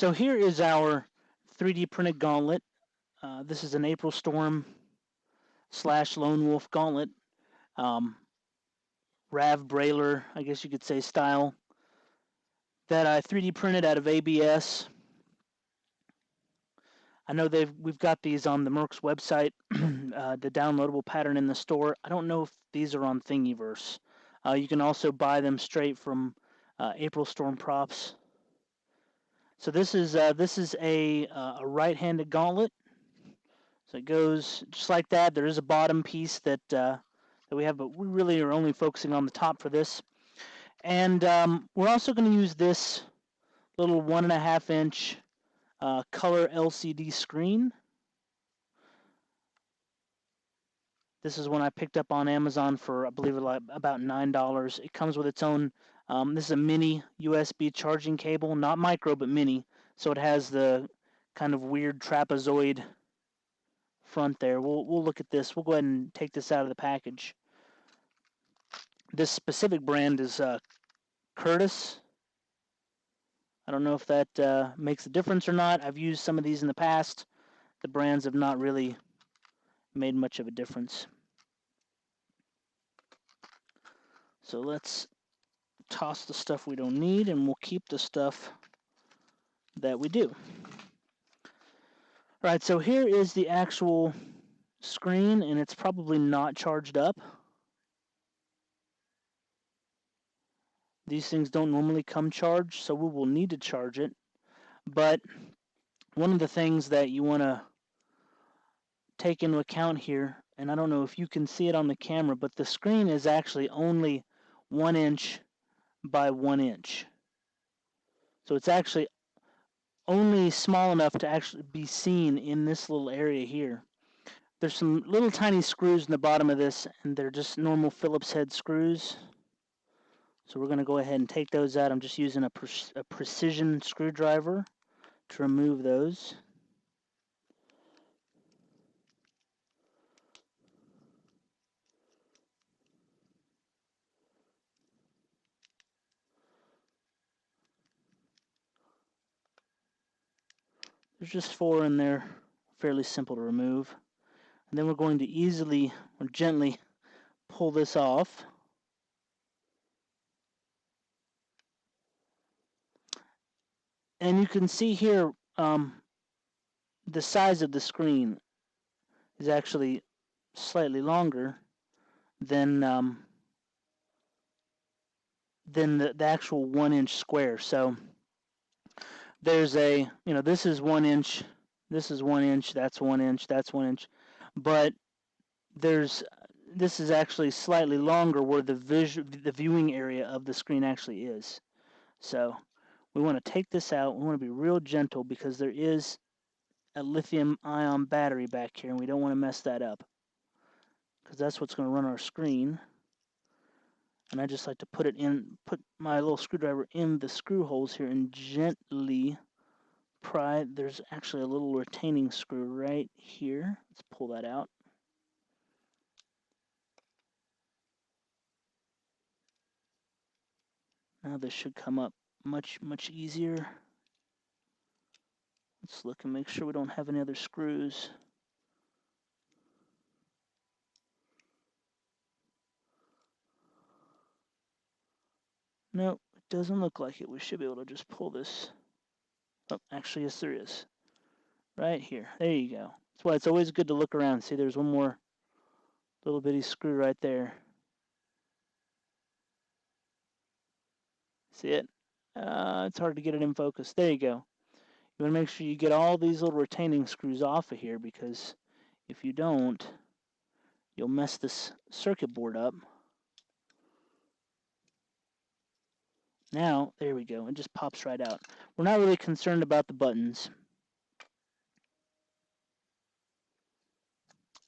So here is our 3D printed gauntlet. This is an April Storm / Lone Wolf gauntlet. Rav Brailer, I guess you could say, style that I 3D printed out of ABS. I know we've got these on the Mercs website, the downloadable pattern in the store. I don't know if these are on Thingiverse. You can also buy them straight from April Storm Props. So this is a right-handed gauntlet. So it goes just like that. There is a bottom piece that we have, but we really are only focusing on the top for this. And we're also going to use this little 1.5 inch color LCD screen. This is one I picked up on Amazon for, I believe, about $9. It comes with its own, this is a mini USB charging cable, not micro, but mini. So it has the kind of weird trapezoid front there. We'll look at this. We'll go ahead and take this out of the package. This specific brand is Curtis. I don't know if that makes a difference or not. I've used some of these in the past. The brands have not really made much of a difference. So let's toss the stuff we don't need, and we'll keep the stuff that we do. All right, so here is the actual screen, and it's probably not charged up. These things don't normally come charged, so we will need to charge it. But one of the things that you want to take into account here, and I don't know if you can see it on the camera, but the screen is actually only 1 inch by 1 inch. So it's actually only small enough to actually be seen in this little area here. There's some little tiny screws in the bottom of this, and they're just normal Phillips head screws. So we're going to go ahead and take those out. I'm just using a precision screwdriver to remove those. There's just 4 in there, fairly simple to remove. And then we're going to easily or gently pull this off. And you can see here the size of the screen is actually slightly longer than the actual 1 inch square. So there's a, this is 1 inch, this is 1 inch, that's 1 inch, that's 1 inch, but this is actually slightly longer where the viewing area of the screen actually is. So we want to take this out. We want to be real gentle because there is a lithium-ion battery back here, and we don't want to mess that up because that's what's going to run our screen. And I just like to put my little screwdriver in the screw holes here and gently pry. There's actually a little retaining screw right here. Let's pull that out. Now this should come up much easier. Let's look and make sure we don't have any other screws. Nope, it doesn't look like it. We should be able to just pull this. Oh, actually, yes, there is. Right here. There you go. That's why it's always good to look around. See, there's one more little bitty screw right there. See it? It's hard to get it in focus. There you go. You want to make sure you get all these little retaining screws off of here, because if you don't, you'll mess this circuit board up. Now, there we go. It just pops right out. We're not really concerned about the buttons.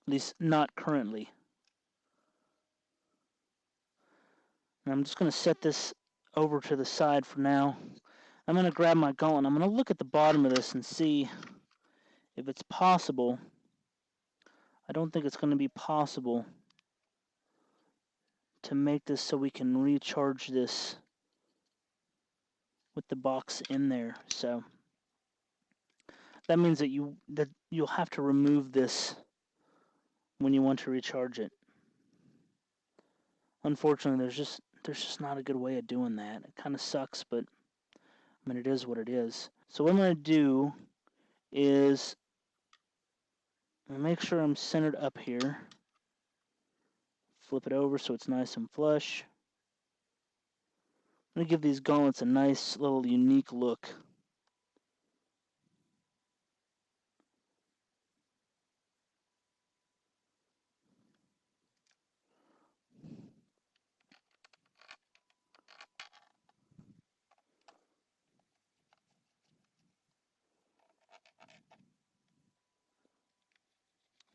At least not currently. And I'm just going to set this over to the side for now. I'm going to grab my gauntlet. I'm going to look at the bottom of this and see if it's possible. I don't think it's going to be possible to make this so we can recharge this with the box in there. So that means that you'll have to remove this when you want to recharge it. Unfortunately, there's just not a good way of doing that. It kind of sucks, but I mean, it is what it is. So what I'm going to do is make sure I'm centered up here. Flip it over so it's nice and flush. I'm going to give these gauntlets a nice little unique look.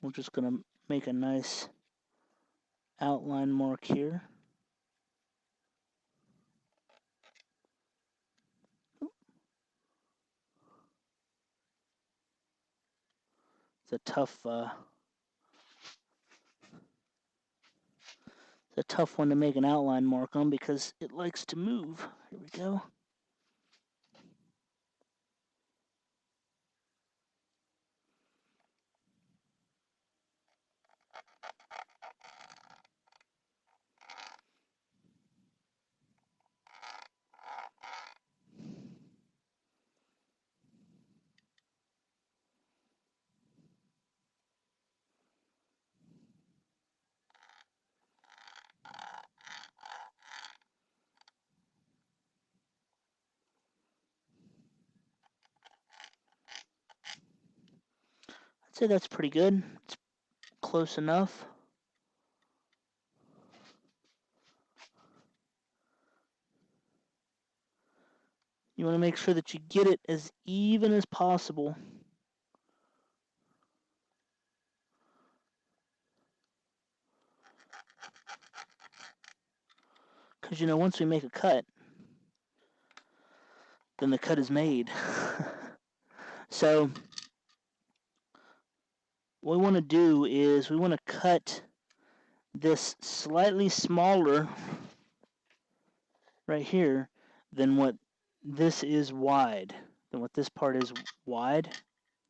We're just going to make a nice outline mark here. It's a tough one to make an outline mark on because it likes to move. Here we go. I'd say that's pretty good. It's close enough. You want to make sure that you get it as even as possible. Because, once we make a cut, then the cut is made. So what we want to do is we want to cut this slightly smaller right here than what this is wide, than what this part is wide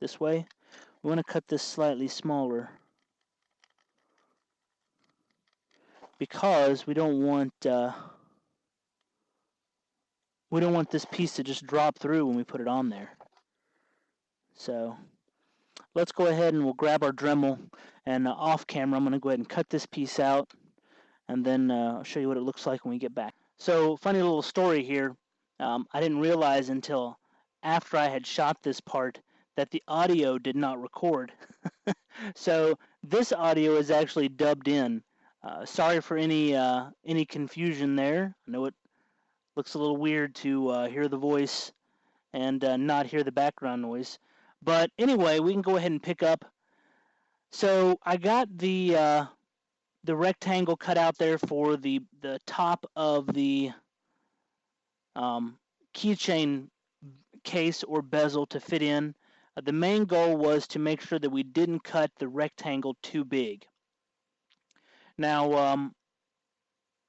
this way. We want to cut this slightly smaller because we don't want this piece to just drop through when we put it on there. So let's go ahead and we'll grab our Dremel, and off camera I'm going to go ahead and cut this piece out, and then I'll show you what it looks like when we get back. So funny little story here. I didn't realize until after I had shot this part that the audio did not record. So this audio is actually dubbed in. Sorry for any confusion there. I know it looks a little weird to hear the voice and not hear the background noise. But anyway, we can go ahead and pick up. So I got the rectangle cut out there for the top of the keychain case or bezel to fit in. The main goal was to make sure that we didn't cut the rectangle too big. Now,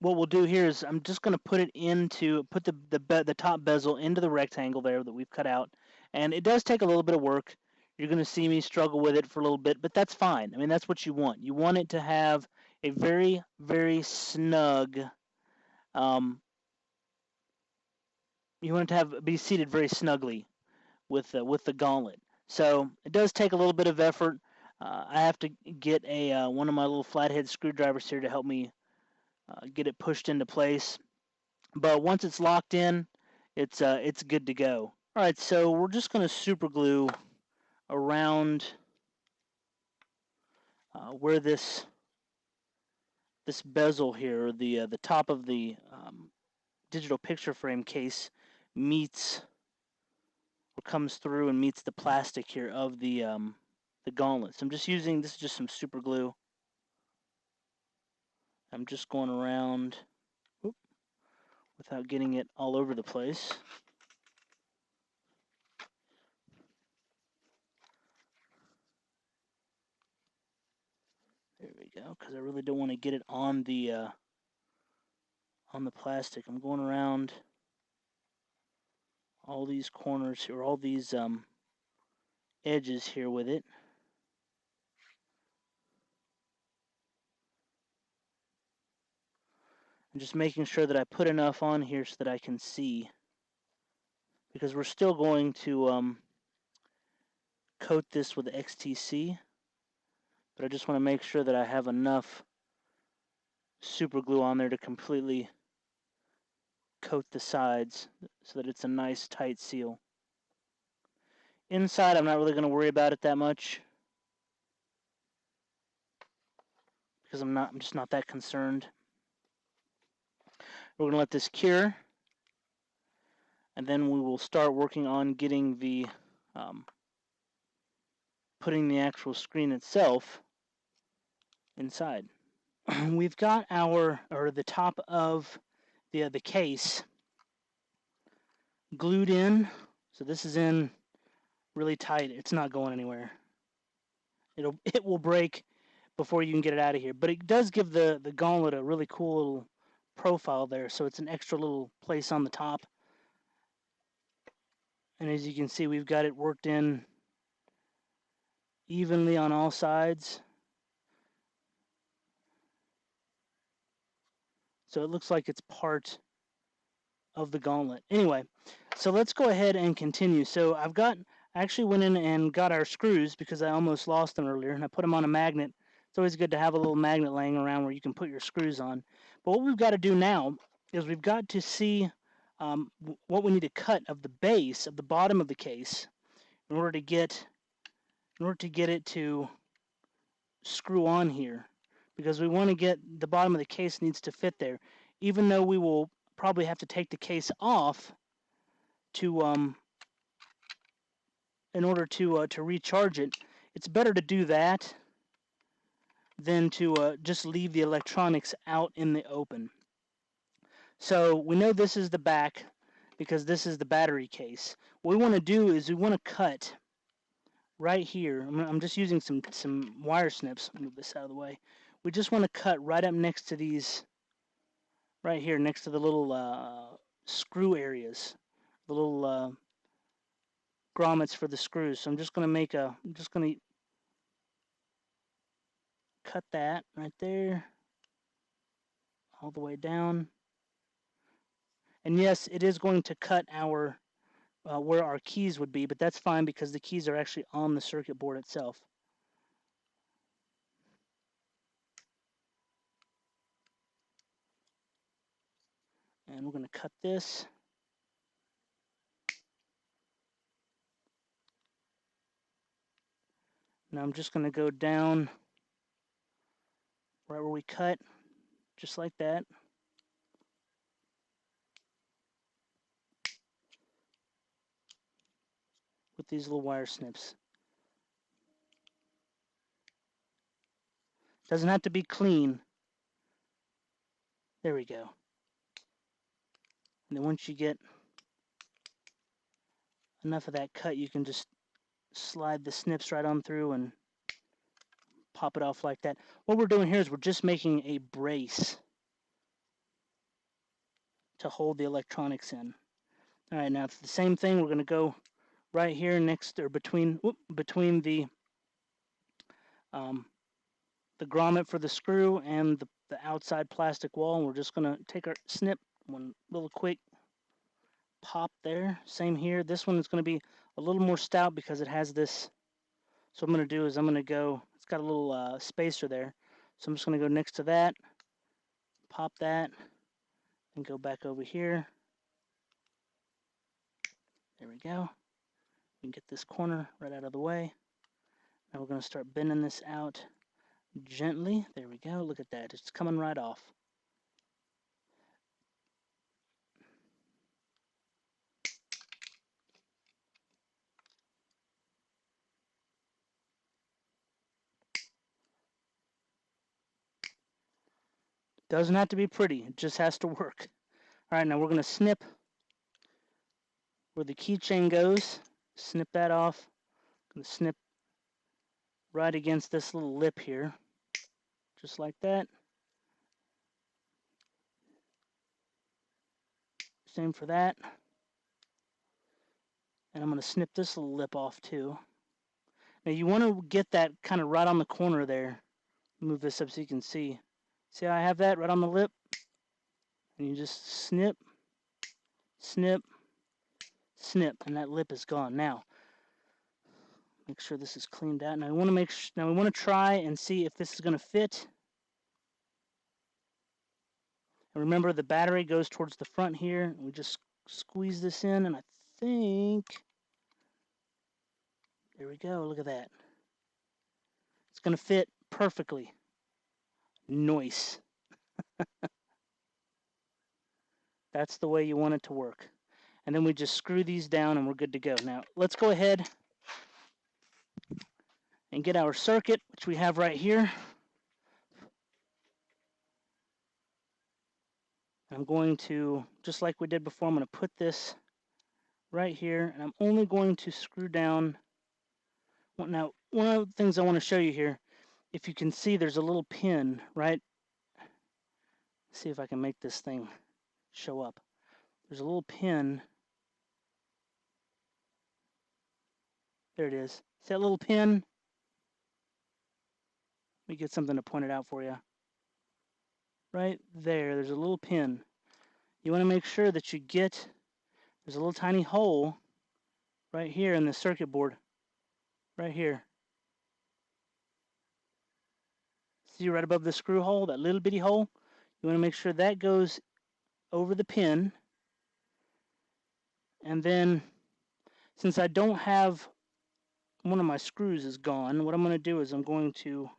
what we'll do here is I'm just going to put the top bezel into the rectangle there that we've cut out, and it does take a little bit of work. You're going to see me struggle with it for a little bit, but that's fine. I mean, that's what you want. You want it to have a very, very snug. You want it to be seated very snugly with the gauntlet. So it does take a little bit of effort. I have to get one of my little flathead screwdrivers here to help me get it pushed into place. But once it's locked in, it's good to go. All right, so we're just going to super glue around where this bezel here, the top of the digital picture frame case meets or comes through and meets the plastic here of the gauntlet. So I'm just using, this is just some super glue. I'm just going around without getting it all over the place. There we go, because I really don't want to get it on the plastic. I'm going around all these corners here, all these edges here with it. I'm just making sure that I put enough on here so that I can see, because we're still going to coat this with XTC, but I just want to make sure that I have enough super glue on there to completely coat the sides so that it's a nice tight seal. Inside, I'm not really going to worry about it that much because I'm just not that concerned. We're going to let this cure, and then we will start working on getting the putting the actual screen itself inside. We've got the top of the case glued in, so this is in really tight. It's not going anywhere. It will break before you can get it out of here, but it does give the Gauntlet a really cool little profile there, so it's an extra little place on the top. And as you can see, we've got it worked in evenly on all sides. So it looks like it's part of the Gauntlet. Anyway, so let's go ahead and continue. So I actually went in and got our screws because I almost lost them earlier, and I put them on a magnet. It's always good to have a little magnet laying around where you can put your screws on. But what we've got to do now is we've got to see what we need to cut of the base of the bottom of the case in order to get it to screw on here, because we want to get the bottom of the case needs to fit there, even though we will probably have to take the case off to in order to recharge it. It's better to do that than to just leave the electronics out in the open. So we know this is the back because this is the battery case. What we want to do is we want to cut right here. I'm just using some wire snips. Move this out of the way. We just want to cut right up next to these, right here next to the little screw areas, the little grommets for the screws. So I'm just going to cut that right there all the way down. And yes, it is going to cut our where our keys would be, but that's fine because the keys are actually on the circuit board itself. And we're going to cut this. Now I'm just going to go down right where we cut, just like that. With these little wire snips. Doesn't have to be clean. There we go. And then once you get enough of that cut, you can just slide the snips right on through and pop it off like that. What we're doing here is we're just making a brace to hold the electronics in. All right, now it's the same thing. We're going to go right here next, or between the grommet for the screw and the outside plastic wall. And we're just going to take our snip, one little quick pop there. Same here. This one is going to be a little more stout because it has this. So what I'm going to do is I'm going to go, it's got a little spacer there. So I'm just going to go next to that, pop that, and go back over here. There we go. We can get this corner right out of the way. Now we're going to start bending this out gently. There we go. Look at that. It's coming right off. Doesn't have to be pretty. It just has to work. All right, now we're going to snip where the keychain goes. Snip that off. I'm going to snip right against this little lip here. Just like that. Same for that. And I'm going to snip this little lip off too. Now you want to get that kind of right on the corner there. Move this up so you can see. See how I have that right on the lip? And you just snip, snip, snip, and that lip is gone. Now, make sure this is cleaned out. Now we want to now we want to try and see if this is going to fit. And remember, the battery goes towards the front here. We just squeeze this in, and I think there we go. Look at that. It's going to fit perfectly. Nice. That's the way you want it to work. And then we just screw these down and we're good to go. Now, let's go ahead and get our circuit, which we have right here. I'm going to, just like we did before, I'm going to put this right here, and I'm only going to screw down. Now, one of the things I want to show you here, if you can see, there's a little pin, right? Let's see if I can make this thing show up. There's a little pin. There it is. See that little pin? Let me get something to point it out for you. Right there, there's a little pin. You want to make sure that you get, there's a little tiny hole right here in the circuit board. Right here. See right above the screw hole, that little bitty hole? You want to make sure that goes over the pin. And then, since I don't have, one of my screws is gone, what I'm going to do is I'm going to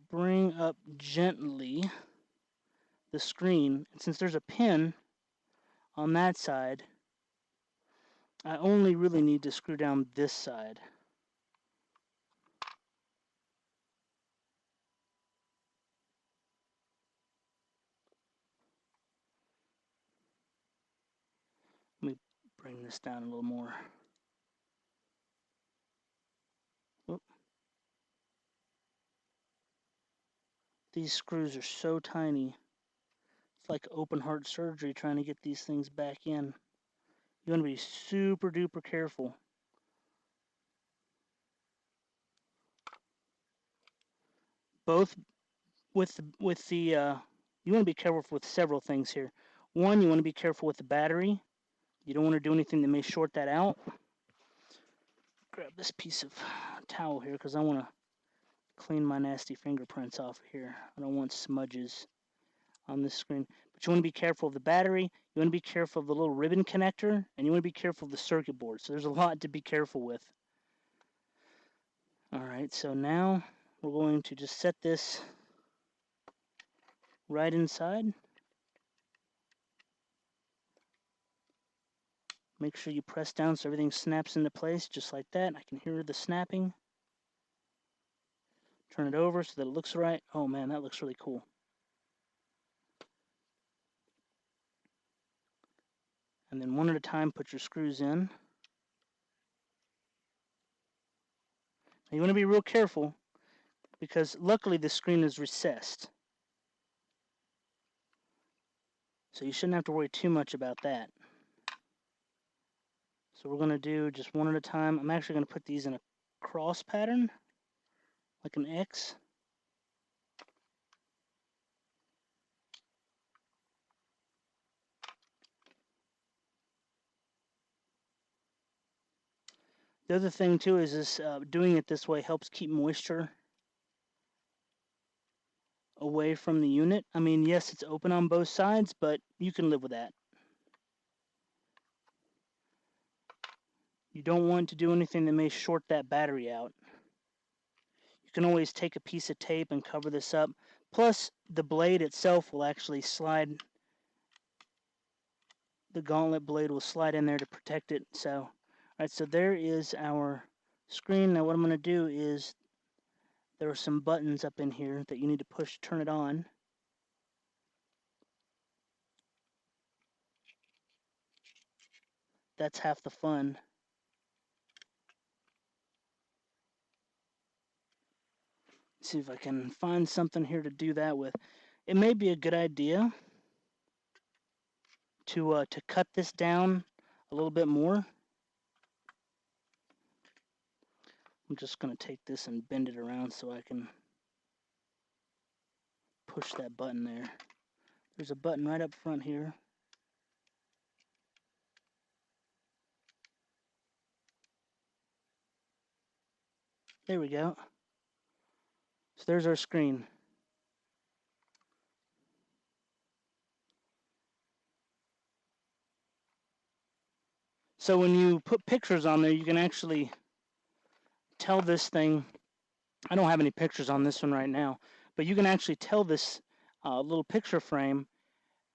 bring up gently the screen. And since there's a pin on that side, I only really need to screw down this side. Let me bring this down a little more. Whoop. These screws are so tiny. It's like open heart surgery trying to get these things back in. You want to be super duper careful. Both with the you want to be careful with several things here. One, you want to be careful with the battery. You don't want to do anything that may short that out. Grab this piece of towel here because I want to clean my nasty fingerprints off here. I don't want smudges on this screen. But you want to be careful of the battery. You want to be careful of the little ribbon connector, and you want to be careful of the circuit board. So there's a lot to be careful with. All right, so now we're going to just set this right inside. Make sure you press down so everything snaps into place just like that. I can hear the snapping. Turn it over so that it looks right. Oh man, that looks really cool. And then one at a time, put your screws in. Now you want to be real careful because luckily the screen is recessed. So you shouldn't have to worry too much about that. So we're going to do just one at a time. I'm actually going to put these in a cross pattern, like an X. The other thing too is this, doing it this way helps keep moisture away from the unit. I mean, yes, it's open on both sides, but you can live with that. You don't want to do anything that may short that battery out. You can always take a piece of tape and cover this up. Plus, the blade itself will actually slide. The Gauntlet blade will slide in there to protect it. So, all right, so there is our screen. Now what I'm going to do is there are some buttons up in here that you need to push to turn it on. That's half the fun. Let's see if I can find something here to do that with. It may be a good idea to cut this down a little bit more. I'm just going to take this and bend it around so I can push that button there. There's a button right up front here. There we go. So there's our screen. So when you put pictures on there, you can actually tell this thing, I don't have any pictures on this one right now, but you can actually tell this little picture frame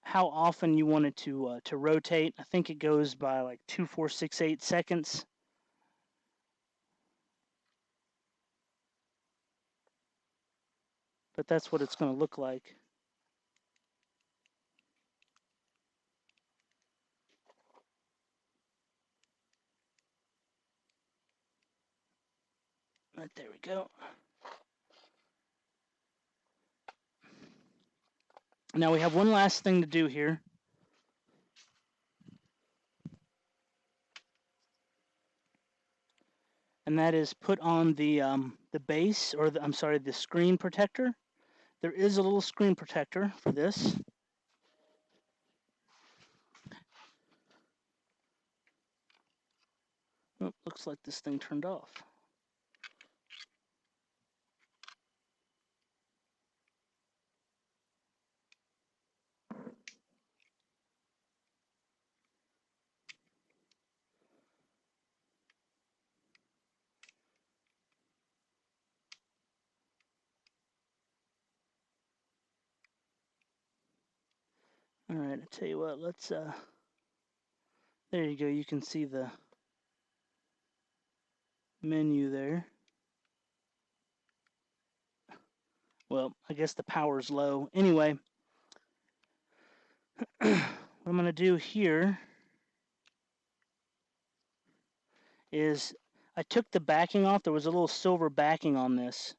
how often you want it to rotate. I think it goes by like 2.468 seconds. But that's what it's going to look like. Right, there we go. Now we have one last thing to do here. And that is put on the base, or the screen protector. There is a little screen protector for this. Oh, looks like this thing turned off. All right, I tell you what, let's, there you go, you can see the menu there. Well, I guess the power's low. Anyway, what I'm going to do here is I took the backing off. There was a little silver backing on this.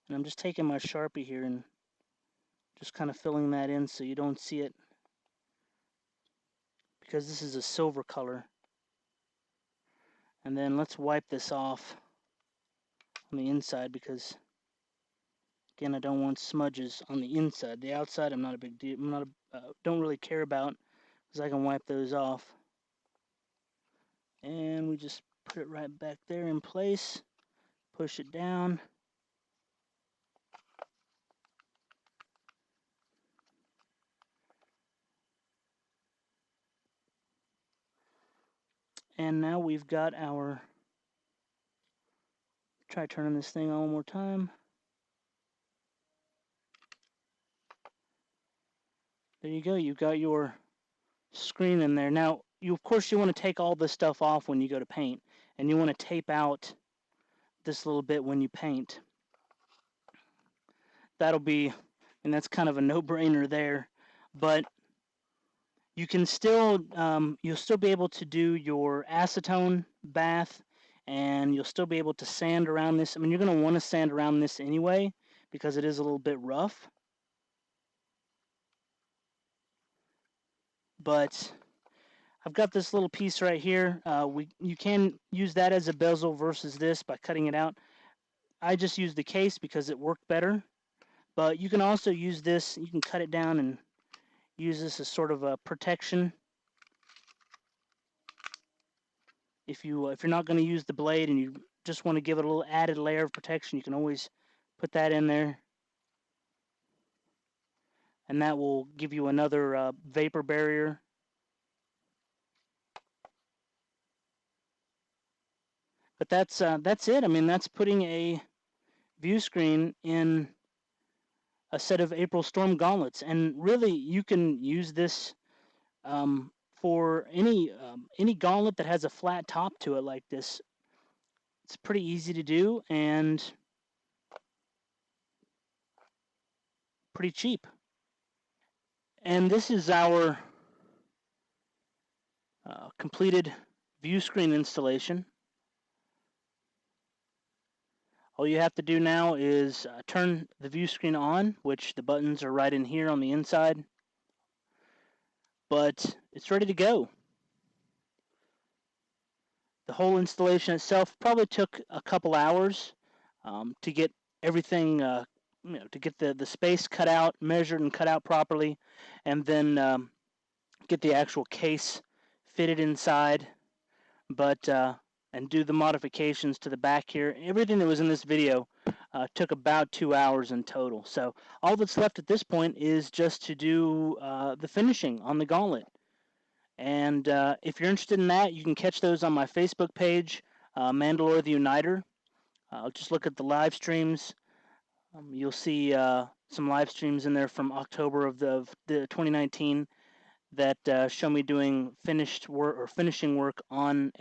And I'm just taking my Sharpie here and just kind of filling that in so you don't see it, because this is a silver color. And then let's wipe this off on the inside, because again, I don't want smudges on the inside. The outside, I'm not a big deal. Don't really care about, because I can wipe those off. And we just put it right back there in place. Push it down. And now we've got our, try turning this thing on one more time. There you go, you've got your screen in there. Now, of course you want to take all this stuff off when you go to paint, and you want to tape out this little bit when you paint. That'll be, and that's kind of a no-brainer there, but you can still, you'll still be able to do your acetone bath, and you'll still be able to sand around this. I mean, you're going to want to sand around this anyway, because it is a little bit rough. But I've got this little piece right here. You can use that as a bezel versus this by cutting it out. I just used the case because it worked better. But you can also use this. You can cut it down and use this as sort of a protection. If you're not going to use the blade and you just want to give it a little added layer of protection, you can always put that in there. And that will give you another vapor barrier. But that's it. I mean, that's putting a view screen in a set of April Storm gauntlets. And really, you can use this for any gauntlet that has a flat top to it like this. It's pretty easy to do and pretty cheap. And this is our completed view screen installation. All you have to do now is turn the view screen on, which the buttons are right in here on the inside. But it's ready to go. the whole installation itself probably took a couple hours to get everything, to get the space cut out, measured and cut out properly, and then get the actual case fitted inside. But and do the modifications to the back here. Everything that was in this video took about 2 hours in total. So all that's left at this point is just to do the finishing on the Gauntlet. And if you're interested in that, you can catch those on my Facebook page, Mandalore the Uniter. Just look at the live streams. You'll see some live streams in there from October of the 2019 that show me doing finished work or finishing work on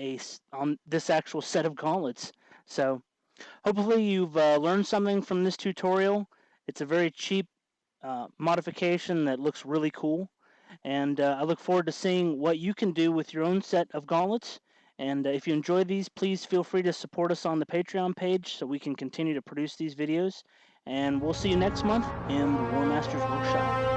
this actual set of gauntlets. So hopefully you've learned something from this tutorial. It's a very cheap modification that looks really cool. And I look forward to seeing what you can do with your own set of gauntlets. And if you enjoy these, please feel free to support us on the Patreon page so we can continue to produce these videos. And we'll see you next month in the Warmaster's Workshop.